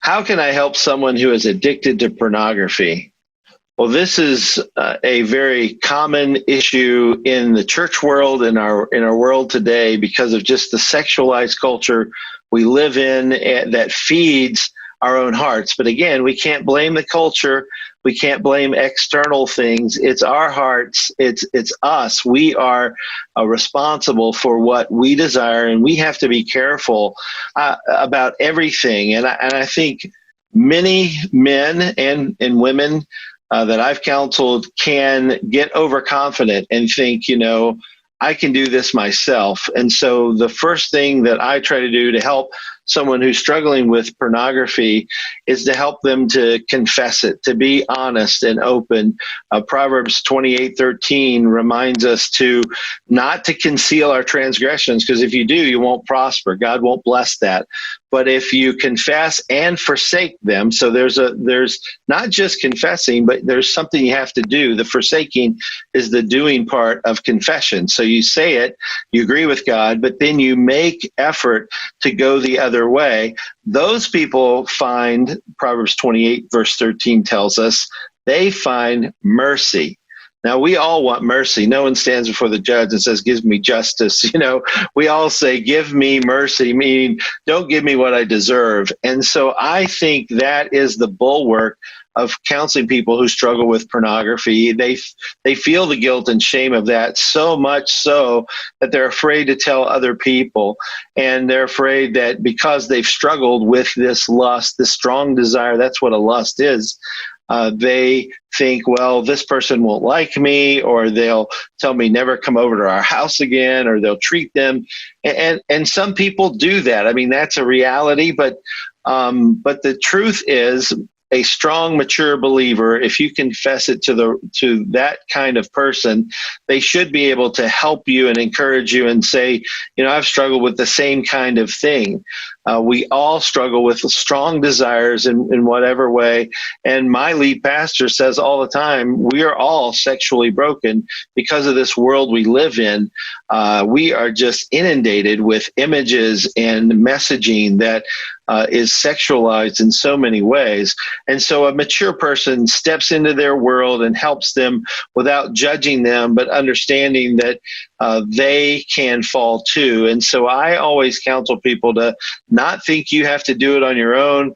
How can I help someone who is addicted to pornography? Well, this is a very common issue in the church world, in our world today, because of just the sexualized culture we live in that feeds our own hearts. But again, we can't blame the culture. We can't blame external things. It's our hearts. It's us. We are responsible for what we desire, and we have to be careful about everything. And I think many men and women that I've counseled can get overconfident and think, I can do this myself. And so the first thing that I try to do to help someone who's struggling with pornography is to help them to confess it, to be honest and open. Proverbs 28:13 reminds us to not to conceal our transgressions, because if you do, you won't prosper. God won't bless that. But if you confess and forsake them, so there's not just confessing, but there's something you have to do. The forsaking is the doing part of confession. So you say it, you agree with God, but then you make effort to go the other way. Those people find, Proverbs 28 verse 13 tells us, they find mercy. Now, we all want mercy. No one stands before the judge and says, give me justice. We all say, give me mercy, meaning don't give me what I deserve. And so I think that is the bulwark of counseling people who struggle with pornography. They feel the guilt and shame of that, so much so that they're afraid to tell other people. And they're afraid that because they've struggled with this lust, this strong desire, that's what a lust is. They think, well, this person won't like me, or they'll tell me never come over to our house again, or they'll treat them. And some people do that. I mean, that's a reality. But the truth is, a strong, mature believer, if you confess it to that kind of person, they should be able to help you and encourage you and say, I've struggled with the same kind of thing. We all struggle with strong desires in whatever way. And my lead pastor says all the time, we are all sexually broken because of this world we live in. We are just inundated with images and messaging that is sexualized in so many ways. And so a mature person steps into their world and helps them without judging them, but understanding that they can fall too. And so I always counsel people to not think you have to do it on your own.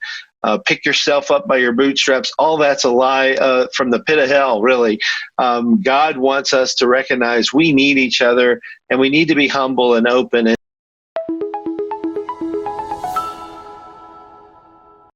Pick yourself up by your bootstraps. All that's a lie from the pit of hell, really. God wants us to recognize we need each other, and we need to be humble and open.